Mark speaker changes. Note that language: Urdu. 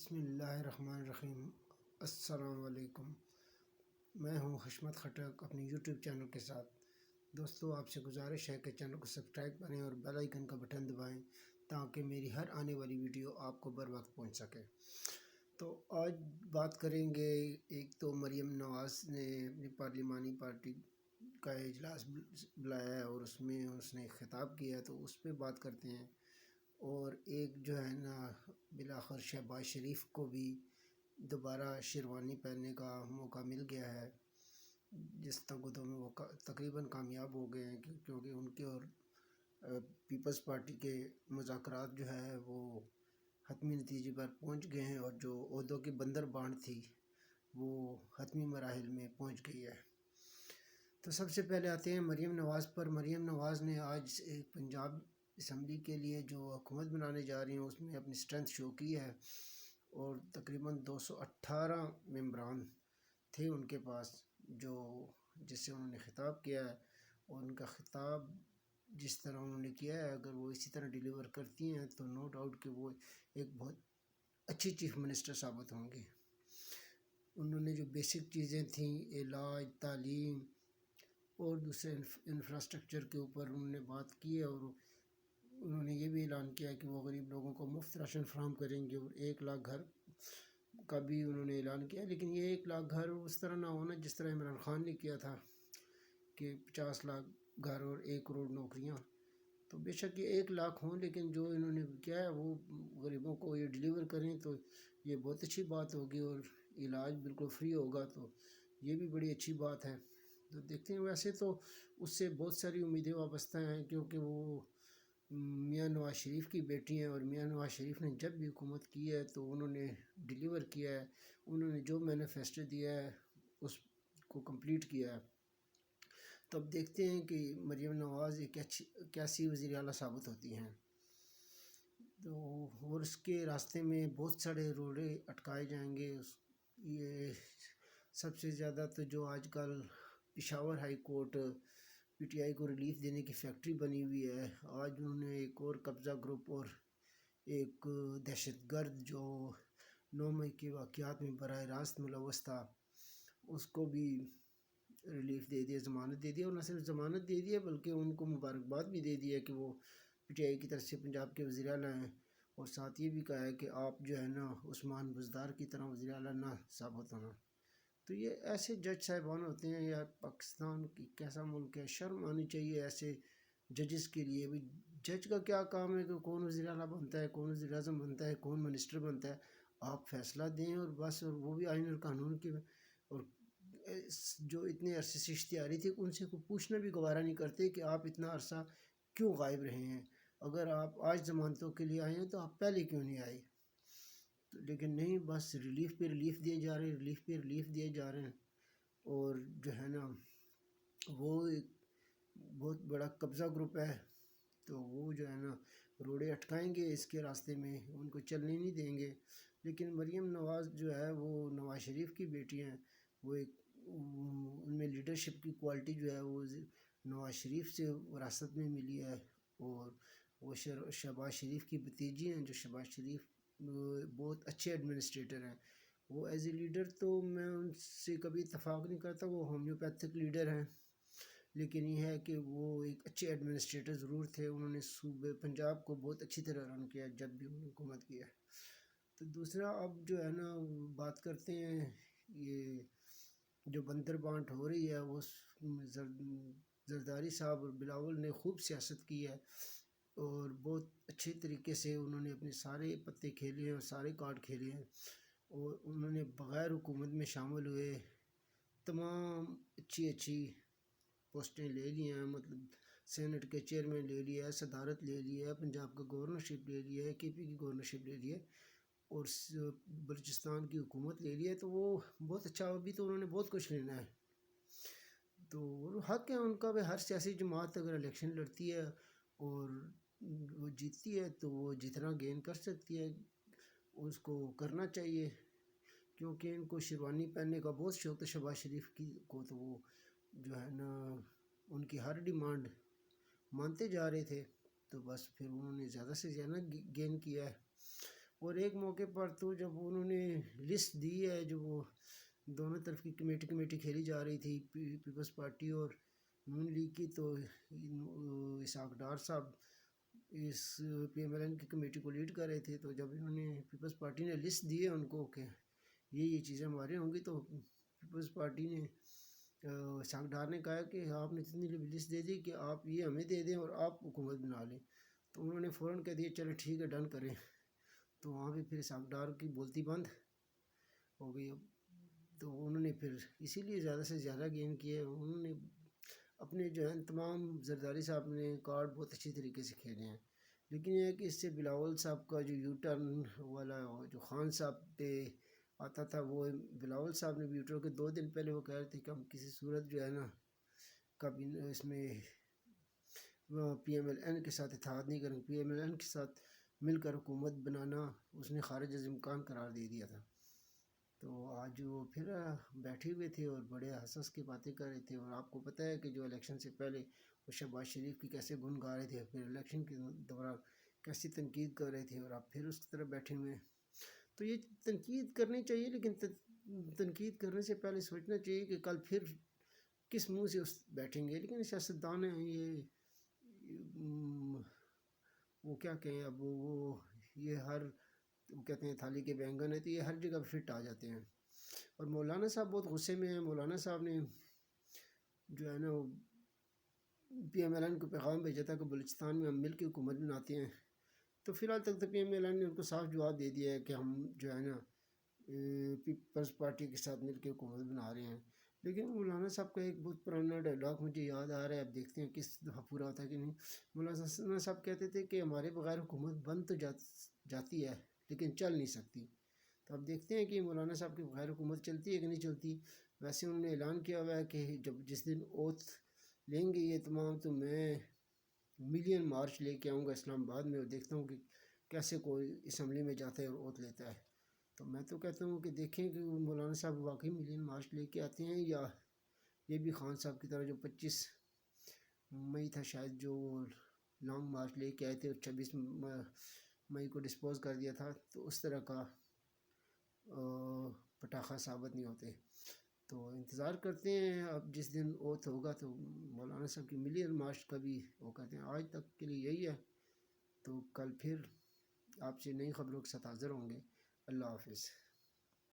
Speaker 1: بسم اللہ الرحمن الرحیم۔ السلام علیکم، میں ہوں حشمت خٹک اپنی یوٹیوب چینل کے ساتھ۔ دوستو، آپ سے گزارش ہے کہ چینل کو سبسکرائب کریں اور بیل آئیکن کا بٹن دبائیں تاکہ میری ہر آنے والی ویڈیو آپ کو بر وقت پہنچ سکے۔ تو آج بات کریں گے، ایک تو مریم نواز نے اپنی پارلیمانی پارٹی کا اجلاس بلایا ہے اور اس میں اس نے خطاب کیا ہے، تو اس پہ بات کرتے ہیں۔ اور ایک جو ہے نا، بالآخر شہباز شریف کو بھی دوبارہ شیروانی پہننے کا موقع مل گیا ہے، جس تگودوں میں وہ تقریباً کامیاب ہو گئے ہیں، کیونکہ ان کے اور پیپلز پارٹی کے مذاکرات جو ہے وہ حتمی نتیجے پر پہنچ گئے ہیں، اور جو عہدوں کی بندر بانٹ تھی وہ حتمی مراحل میں پہنچ گئی ہے۔ تو سب سے پہلے آتے ہیں مریم نواز پر۔ مریم نواز نے آج ایک پنجاب اسمبلی کے لیے جو حکومت بنانے جا رہی ہیں اس میں اپنی اسٹرینتھ شو کی ہے، اور تقریباً 218 ممبران تھے ان کے پاس، جس سے انہوں نے خطاب کیا ہے۔ اور ان کا خطاب جس طرح انہوں نے کیا ہے، اگر وہ اسی طرح ڈیلیور کرتی ہیں تو نو ڈاؤٹ کہ وہ ایک بہت اچھی چیف منسٹر ثابت ہوں گی۔ انہوں نے جو بیسک چیزیں تھیں، علاج، تعلیم اور دوسرے انفراسٹرکچر کے اوپر انہوں نے بات کی ہے، اور انہوں نے یہ بھی اعلان کیا ہے کہ وہ غریب لوگوں کو مفت راشن فراہم کریں گے، اور 1,00,000 گھر کا بھی انہوں نے اعلان کیا ہے۔ لیکن یہ 1,00,000 گھر اس طرح نہ ہونا جس طرح عمران خان نے کیا تھا کہ 50 لاکھ گھر اور 1 کروڑ نوکریاں۔ تو بے شک یہ 1,00,000 ہوں، لیکن جو انہوں نے کیا ہے وہ غریبوں کو یہ ڈیلیور کریں تو یہ بہت اچھی بات ہوگی، اور علاج بالکل فری ہوگا، تو یہ بھی بڑی اچھی بات ہے۔ تو دیکھتے ہیں، ویسے تو اس سے بہت ساری امیدیں وابستہ ہیں، کیونکہ وہ میاں نواز شریف کی بیٹی ہیں، اور میاں نواز شریف نے جب بھی حکومت کی ہے تو انہوں نے ڈیلیور کیا ہے، انہوں نے جو مینیفیسٹو دیا ہے اس کو کمپلیٹ کیا ہے۔ تو اب دیکھتے ہیں کہ مریم نواز ایک کیسی وزیر اعلیٰ ثابت ہوتی ہیں۔ تو اور اس کے راستے میں بہت سارے روڑے اٹکائے جائیں گے۔ یہ سب سے زیادہ تو جو آج کل Peshawar high court P T I کو ریلیف دینے کی فیکٹری بنی ہوئی ہے، آج انہوں نے ایک اور قبضہ گروپ اور ایک دہشت گرد جو 9 مئی کے واقعات میں براہ راست ملوث تھا، اس کو بھی ریلیف دے دیا، ضمانت دے دی، اور نہ صرف ضمانت دے دی ہے بلکہ ان کو مبارکباد بھی دے دی ہے کہ وہ پی ٹی آئی کی طرف سے پنجاب کے وزیر اعلیٰ ہیں، اور ساتھ یہ بھی کہا ہے کہ آپ جو ہے نا عثمان بزدار کی طرح وزیر اعلیٰ نہ ثابت ہونا۔ تو یہ ایسے جج صاحبان ہوتے ہیں، یار پاکستان کی کیسا ملک ہے، شرم آنی چاہیے ایسے ججز کے لیے۔ بھی جج کا کیا کام ہے کہ کون وزیر اعلیٰ بنتا ہے، کون وزیر اعظم بنتا ہے، کون منسٹر بنتا ہے؟ آپ فیصلہ دیں اور بس، اور وہ بھی آئین اور قانون کے، اور جو اتنے عرصے سے اشتہاری تھی ان سے کوئی پوچھنا بھی گوارہ نہیں کرتے کہ آپ اتنا عرصہ کیوں غائب رہے ہیں، اگر آپ آج ضمانتوں کے لیے آئے ہیں تو آپ پہلے کیوں نہیں آئے؟ لیکن نہیں، بس ریلیف پہ ریلیف دیے جا رہے ہیں، ریلیف پہ ریلیف دیے جا رہے ہیں، اور جو ہے نا وہ ایک بہت بڑا قبضہ گروپ ہے، تو وہ جو ہے نا روڑے اٹکائیں گے اس کے راستے میں، ان کو چلنے نہیں دیں گے۔ لیکن مریم نواز جو ہے وہ نواز شریف کی بیٹی ہیں، وہ ایک ان میں لیڈرشپ کی کوالٹی جو ہے وہ نواز شریف سے وراثت میں ملی ہے، اور وہ شہباز شریف کی بھتیجی ہیں، جو شہباز شریف بہت اچھے ایڈمنسٹریٹر ہیں۔ وہ ایز اے لیڈر تو میں ان سے کبھی اتفاق نہیں کرتا، وہ ہومیوپیتھک لیڈر ہیں، لیکن یہ ہے کہ وہ ایک اچھے ایڈمنسٹریٹر ضرور تھے، انہوں نے صوبے پنجاب کو بہت اچھی طرح رن کیا جب بھی انہوں نے حکومت کیا۔ تو دوسرا اب جو ہے نا بات کرتے ہیں، یہ جو بندر بانٹ ہو رہی ہے، وہ زرداری صاحب اور بلاول نے خوب سیاست کی ہے، اور بہت اچھے طریقے سے انہوں نے اپنے سارے پتے کھیلے ہیں اور سارے کارڈ کھیلے ہیں، اور انہوں نے بغیر حکومت میں شامل ہوئے تمام اچھی پوسٹیں لے لی ہیں، مطلب سینٹ کے چیئرمین لے لیا ہے، صدارت لے لی ہے، پنجاب کا گورنرشپ لے لیا ہے، کے پی کی گورنرشپ لے لی ہے، اور بلوچستان کی حکومت لے لی ہے۔ تو وہ بہت اچھا، ابھی تو انہوں نے بہت کچھ لینا ہے، تو حق ہے ان کا بھی، ہر سیاسی جماعت اگر الیکشن لڑتی ہے اور وہ جیتتی ہے تو وہ جتنا گین کر سکتی ہے اس کو کرنا چاہیے، کیونکہ ان کو شیروانی پہننے کا بہت شوق تھا شہباز شریف کو، تو وہ جو ہے نا ان کی ہر ڈیمانڈ مانتے جا رہے تھے، تو بس پھر انہوں نے زیادہ سے زیادہ گین کیا ہے۔ اور ایک موقع پر تو جب انہوں نے لسٹ دی ہے، جو وہ دونوں طرف کی کمیٹی کھیلی جا رہی تھی، پیپلز پارٹی اور نون لیگ کی، تو اسحاق ڈار صاحب اس پی ایم ایل این کی کمیٹی کو لیڈ کر رہے تھے۔ تو جب انہوں نے پیپلز پارٹی نے لسٹ دی ہے ان کو کہ یہ چیزیں ہمارے ہوں گی، تو پیپلز پارٹی نے اسحاق ڈار نے کہا کہ آپ نے اتنی لسٹ دے دی کہ آپ یہ ہمیں دے دیں اور آپ حکومت بنا لیں۔ تو انہوں نے فوراً کہہ دیا چلو ٹھیک ہے، ڈن کریں۔ تو وہاں پہ پھر اسحاق ڈار کی بولتی بند ہو گئی۔ تو انہوں نے پھر اسی لیے زیادہ سے زیادہ گیم کیے، انہوں نے اپنے جو ہے تمام زرداری صاحب نے کارڈ بہت اچھی طریقے سے کھیلے ہیں، لیکن یہ ہے کہ اس سے بلاول صاحب کا جو یو ٹرن والا جو خان صاحب پہ آتا تھا، وہ بلاول صاحب نے ویٹو کے 2 دن پہلے وہ کہہ رہے تھے کہ ہم کسی صورت جو ہے نا کبھی اس میں پی ایم ایل این کے ساتھ اتحاد نہیں کریں، پی ایم ایل این کے ساتھ مل کر حکومت بنانا اس نے خارج از امکان قرار دے دیا تھا۔ تو آج وہ پھر بیٹھے ہوئے تھے اور بڑے حساس کی باتیں کر رہے تھے، اور آپ کو پتہ ہے کہ جو الیکشن سے پہلے وہ شہباز شریف کی کیسے گن گا رہے تھے، پھر الیکشن کے دوران کیسی تنقید کر رہے تھے، اور آپ پھر اس کی طرف بیٹھے ہوئے ہیں۔ تو یہ تنقید کرنی چاہیے، لیکن تنقید کرنے سے پہلے سوچنا چاہیے کہ کل پھر کس منہ سے اس بیٹھیں گے۔ لیکن سیاستدان ہیں وہ کیا کہیں، اب وہ یہ وہ کہتے ہیں تھالی کے بینگن ہے، تو یہ ہر جگہ فٹ آ جاتے ہیں۔ اور مولانا صاحب بہت غصے میں ہیں۔ مولانا صاحب نے جو ہے نا وہ پی ایم ایل این کو پیغام بھیجا تھا کہ بلوچستان میں ہم مل کے حکومت بناتے ہیں۔ تو فی الحال تک تو پی ایم ایل این نے ان کو صاف جواب دے دیا ہے کہ ہم جو ہے نا پیپلز پارٹی کے ساتھ مل کے حکومت بنا رہے ہیں۔ لیکن مولانا صاحب کا ایک بہت پرانا ڈائلاگ مجھے یاد آ رہا ہے، اب دیکھتے ہیں کس دفعہ پورا ہوتا ہے کہ نہیں۔ مولانا صاحب کہتے تھے کہ ہمارے بغیر حکومت بن تو جاتی ہے لیکن چل نہیں سکتی۔ تو اب دیکھتے ہیں کہ مولانا صاحب کے بغیر حکومت چلتی ہے کہ نہیں چلتی۔ ویسے انہوں نے اعلان کیا ہوا ہے کہ جس دن اوتھ لیں گے یہ تمام، تو میں ملین مارچ لے کے آؤں گا اسلام آباد میں، اور دیکھتا ہوں کہ کیسے کوئی اسمبلی میں جاتا ہے اور اوتھ لیتا ہے۔ تو میں تو کہتا ہوں کہ دیکھیں کہ مولانا صاحب واقعی ملین مارچ لے کے آتے ہیں، یا یہ بھی خان صاحب کی طرح جو 25 مئی تھا شاید جو لانگ مارچ لے کے آئے تھے اور 26 مئی کو ڈسپوز کر دیا تھا، تو اس طرح کا پٹاخہ ثابت نہیں ہوتے۔ تو انتظار کرتے ہیں، اب جس دن اوتھ ہوگا تو مولانا صاحب کی ملین مارچ کا بھی وہ کہتے ہیں۔ آج تک کے لیے یہی ہے، تو کل پھر آپ سے نئی خبروں کے ساتھ حاضر ہوں گے۔ اللہ حافظ۔